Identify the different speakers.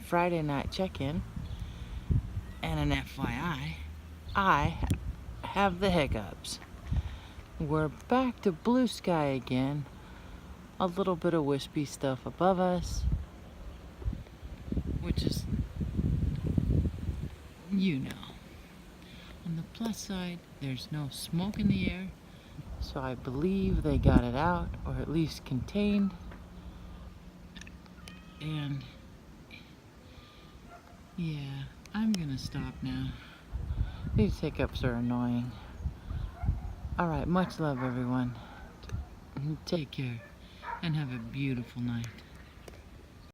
Speaker 1: Friday night check-in, and an FYI, I have the hiccups. We're back to blue sky again. A little bit of wispy stuff above us, which is, you know. On the plus side, there's no smoke in the air, so I believe they got it out, or at least contained. And yeah, I'm gonna stop now. These hiccups are annoying. Alright, much love everyone. Take care and have a beautiful night.